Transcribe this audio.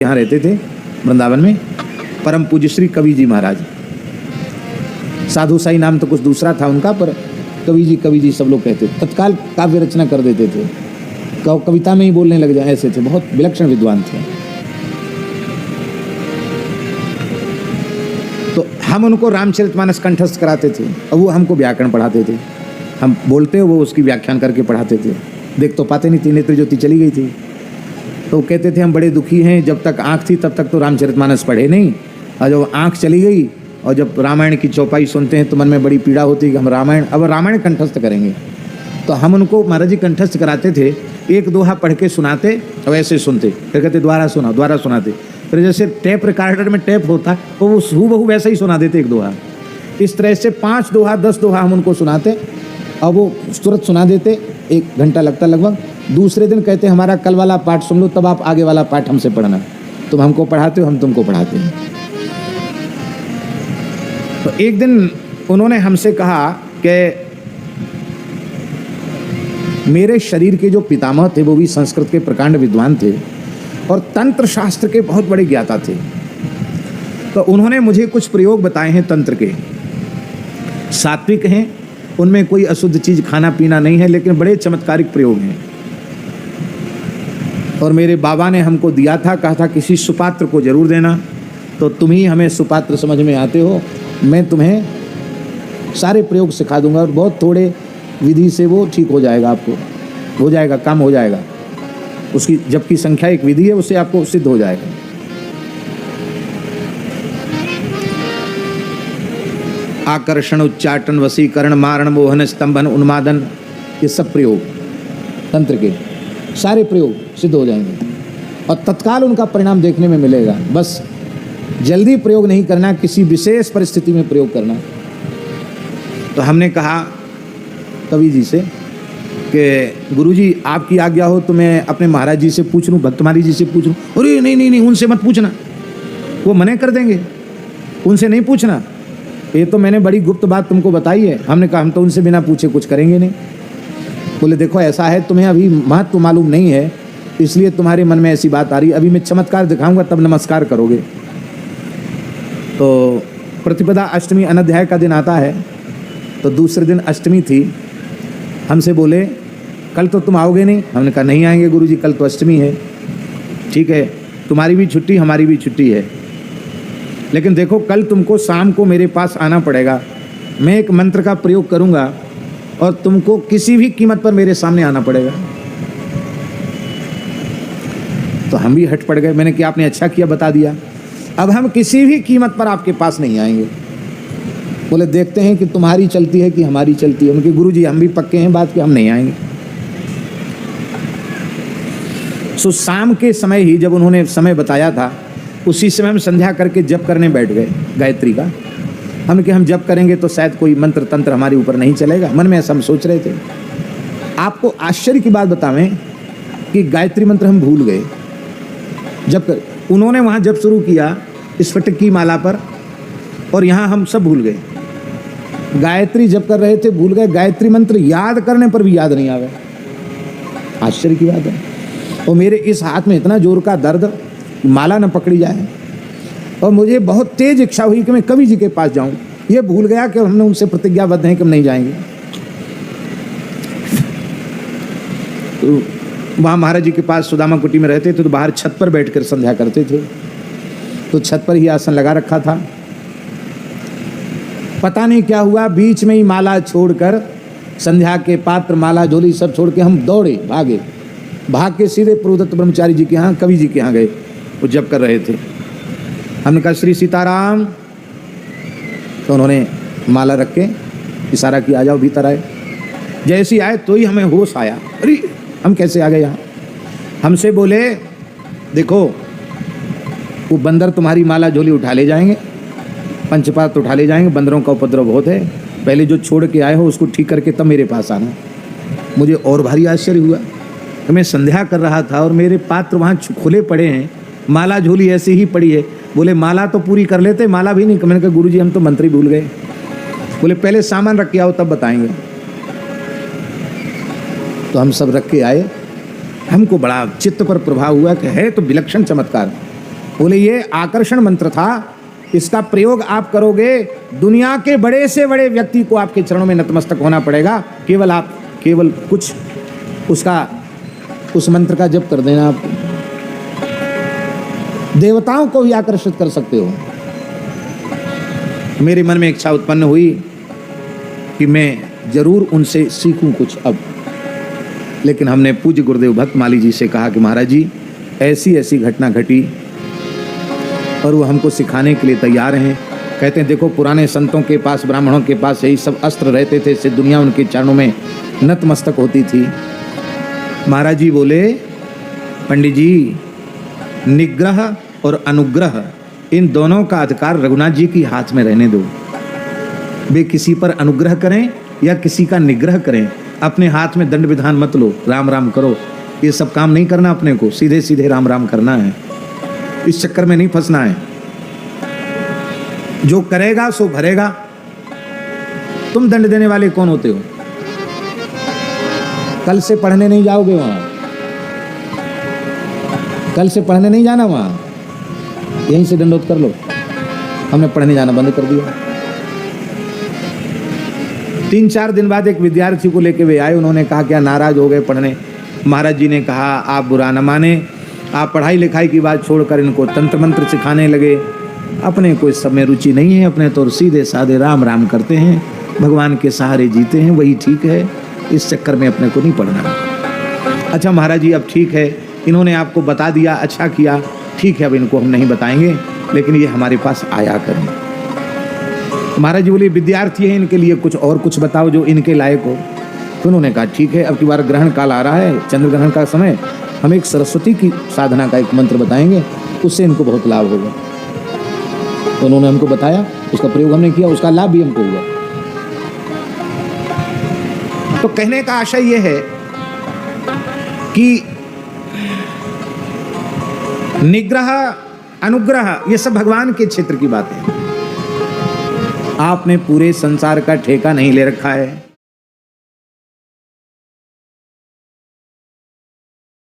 यहाँ रहते थे वृंदावन में, परम पूज्य श्री कवि जी महाराज। साधु साई नाम तो कुछ दूसरा था उनका, पर कवि जी सब लोग कहते थे। तत्काल काव्य रचना कर देते थे, कविता में ही बोलने लग जाए, ऐसे थे, बहुत विलक्षण विद्वान थे। तो हम उनको रामचरितमानस कंठस्थ कराते थे और वो हमको व्याकरण पढ़ाते थे। हम बोलते वो उसकी व्याख्यान करके पढ़ाते थे। देख तो पाते नहीं थी, नेत्र ज्योति चली गई थी। तो कहते थे हम बड़े दुखी हैं, जब तक आँख थी तब तक तो रामचरितमानस पढ़े नहीं, और जब आँख चली गई और जब रामायण की चौपाई सुनते हैं तो मन में बड़ी पीड़ा होती है कि हम रामायण कंठस्थ करेंगे। तो हम उनको महाराज जी कंठस्थ कराते थे, एक दोहा पढ़ के सुनाते और ऐसे सुनते, फिर कहते द्वारा सुनाते। फिर जैसे टेप रिकॉर्डर में टेप होता तो वो हूबहू वैसे ही सुना देते एक दोहा। इस तरह से 5 दोहा 10 दोहा हम उनको सुनाते और वो तुरंत सुना देते, 1 घंटा लगता लगभग। दूसरे दिन कहते हमारा कल वाला पाठ सुन लो, तब आप आगे वाला पाठ हमसे पढ़ना। तुम हमको पढ़ाते हो, हम तुमको पढ़ाते हैं। तो एक दिन उन्होंने हमसे कहा कि मेरे शरीर के जो पितामह थे वो भी संस्कृत के प्रकांड विद्वान थे और तंत्र शास्त्र के बहुत बड़े ज्ञाता थे। तो उन्होंने मुझे कुछ प्रयोग बताए हैं तंत्र के, सात्विक हैं, उनमें कोई अशुद्ध चीज खाना पीना नहीं है, लेकिन बड़े चमत्कारिक प्रयोग हैं। और मेरे बाबा ने हमको दिया था, कहा था किसी सुपात्र को जरूर देना। तो तुम ही हमें सुपात्र समझ में आते हो, मैं तुम्हें सारे प्रयोग सिखा दूंगा और बहुत थोड़े विधि से वो ठीक हो जाएगा, आपको हो जाएगा, काम हो जाएगा। उसकी जबकि संख्या एक विधि है, उससे आपको सिद्ध हो जाएगा। आकर्षण, उच्चाटन, वशीकरण, मारण, मोहन, स्तंभन, उन्मादन, ये सब प्रयोग तंत्र के सारे प्रयोग सिद्ध हो जाएंगे और तत्काल उनका परिणाम देखने में मिलेगा। बस जल्दी प्रयोग नहीं करना, किसी विशेष परिस्थिति में प्रयोग करना। तो हमने कहा कवि जी से कि गुरुजी आपकी आज्ञा हो तो मैं अपने महाराज जी से पूछ लूँ, भक्तमाली जी से पूछ लूँ। अरे नहीं, उनसे मत पूछना, वो मना कर देंगे, उनसे नहीं पूछना, ये तो मैंने बड़ी गुप्त बात तुमको बताई है। हमने कहा हम तो उनसे बिना पूछे कुछ करेंगे नहीं। बोले देखो ऐसा है, तुम्हें अभी महत्व मालूम नहीं है, इसलिए तुम्हारे मन में ऐसी बात आ रही। अभी मैं चमत्कार दिखाऊंगा तब नमस्कार करोगे। तो प्रतिपदा अष्टमी अनध्याय का दिन आता है, तो दूसरे दिन अष्टमी थी। हमसे बोले कल तो तुम आओगे नहीं। हमने कहा नहीं आएंगे गुरुजी, कल तो अष्टमी है। ठीक है, तुम्हारी भी छुट्टी हमारी भी छुट्टी है, लेकिन देखो कल तुमको शाम को मेरे पास आना पड़ेगा। मैं एक मंत्र का प्रयोग करूंगा और तुमको किसी भी कीमत पर मेरे सामने आना पड़ेगा। तो हम भी हट पड़ गए। मैंने कहा आपने अच्छा किया बता दिया, अब हम किसी भी कीमत पर आपके पास नहीं आएंगे। बोले देखते हैं कि तुम्हारी चलती है कि हमारी चलती है। उनके गुरुजी हम भी पक्के हैं बात कि हम नहीं आएंगे। सो शाम के समय ही जब उन्होंने समय बताया था, उसी समय हम संध्या करके जप करने बैठ गए गायत्री का। हमने कहा हम जप करेंगे तो शायद कोई मंत्र तंत्र हमारे ऊपर नहीं चलेगा, मन में ऐसा हम सोच रहे थे। आपको आश्चर्य की बात बतावें कि गायत्री मंत्र हम भूल गए जब कर। उन्होंने वहाँ जप शुरू किया स्फटिक की माला पर और यहाँ हम सब भूल गए। गायत्री जप कर रहे थे, भूल गए। गायत्री मंत्र याद करने पर भी याद नहीं आ गया। आश्चर्य की बात है। और मेरे इस हाथ में इतना जोर का दर्द, माला न पकड़ी जाए। और मुझे बहुत तेज इच्छा हुई कि मैं कवि जी के पास जाऊं। ये भूल गया कि हमने उनसे प्रतिज्ञाबद्ध हैं कि हम नहीं जाएंगे। तो वहाँ महाराज जी के पास सुदामा कुटी में रहते थे, तो बाहर छत पर बैठकर संध्या करते थे। तो छत पर ही आसन लगा रखा था। पता नहीं क्या हुआ, बीच में ही माला छोड़कर, संध्या के पात्र, माला, झोली सब छोड़ के हम दौड़े, भाग के सीधे पुरोहित ब्रह्मचारी जी के यहाँ, कवि जी के यहाँ गए। वो जप कर रहे थे। हमने कहा श्री सीताराम। तो उन्होंने माला रख के इशारा किया आ जाओ भीतर आए। जैसे आए तो ही हमें होश आया, अरे हम कैसे आ गए यहाँ। हमसे बोले देखो वो बंदर तुम्हारी माला झोली उठा ले जाएंगे, पंचपात उठा ले जाएंगे, बंदरों का उपद्रव बहुत है। पहले जो छोड़ के आए हो उसको ठीक करके तब मेरे पास आना। मुझे और भारी आश्चर्य हुआ कि मैं संध्या कर रहा था और मेरे पात्र वहाँ खुले पड़े हैं, माला झोली ऐसी ही पड़ी है। बोले माला तो पूरी कर लेते, माला भी नहीं। मैंने कहा गुरुजी हम तो मंत्र ही भूल गए। बोले पहले सामान रख के आओ तब बताएंगे। तो हम सब रख के आए। हमको बड़ा चित्त पर प्रभाव हुआ कि है तो विलक्षण चमत्कार। बोले ये आकर्षण मंत्र था, इसका प्रयोग आप करोगे, दुनिया के बड़े से बड़े व्यक्ति को आपके चरणों में नतमस्तक होना पड़ेगा। केवल कुछ उस मंत्र का जप कर देना, आप देवताओं को भी आकर्षित कर सकते हो। मेरे मन में इच्छा उत्पन्न हुई कि मैं जरूर उनसे सीखूं कुछ अब। लेकिन हमने पूज्य गुरुदेव भक्तमाली जी से कहा कि महाराज जी ऐसी ऐसी घटना घटी और वो हमको सिखाने के लिए तैयार हैं। कहते हैं देखो पुराने संतों के पास, ब्राह्मणों के पास यही सब अस्त्र रहते थे, इससे दुनिया उनके चरणों में नतमस्तक होती थी। महाराज जी बोले पंडित जी निग्रह और अनुग्रह इन दोनों का अधिकार रघुनाथ जी के हाथ में रहने दो। वे किसी पर अनुग्रह करें या किसी का निग्रह करें, अपने हाथ में दंड विधान मत लो, राम राम करो। ये सब काम नहीं करना, अपने को सीधे सीधे राम राम करना है, इस चक्कर में नहीं फंसना है। जो करेगा सो भरेगा। तुम दंड देने वाले कौन होते हो? कल से पढ़ने नहीं जाओगे वहां, कल से पढ़ने नहीं जाना वहां, यहीं से दंडोत कर लो। हमने पढ़ने जाना बंद कर दिया। 3-4 दिन बाद एक विद्यार्थी को लेके वे आए, उन्होंने कहा क्या नाराज हो गए पढ़ने? महाराज जी ने कहा आप बुरा न माने, आप पढ़ाई लिखाई की बात छोड़कर इनको तंत्र मंत्र सिखाने लगे। अपने को इस सब में रुचि नहीं है, अपने तो सीधे साधे राम राम करते हैं, भगवान के सहारे जीते हैं, वही ठीक है, इस चक्कर में अपने को नहीं पढ़ना। अच्छा महाराज जी अब ठीक है, इन्होंने आपको बता दिया, अच्छा किया, ठीक है, अब इनको हम नहीं बताएंगे, लेकिन ये हमारे पास आया करें। महाराज जी बोले विद्यार्थी हैं, इनके लिए कुछ बताओ जो इनके लायक हो। तो उन्होंने कहा ठीक है, अब की बार ग्रहण काल आ रहा है, चंद्र ग्रहण का समय, हम एक सरस्वती की साधना का एक मंत्र बताएंगे, उससे इनको बहुत लाभ होगा। तो उन्होंने हमको बताया, उसका प्रयोग हमने किया, उसका लाभ भी हमको हुआ। तो कहने का आशय यह है कि निग्रह अनुग्रह ये सब भगवान के क्षेत्र की बात है। आपने पूरे संसार का ठेका नहीं ले रखा है।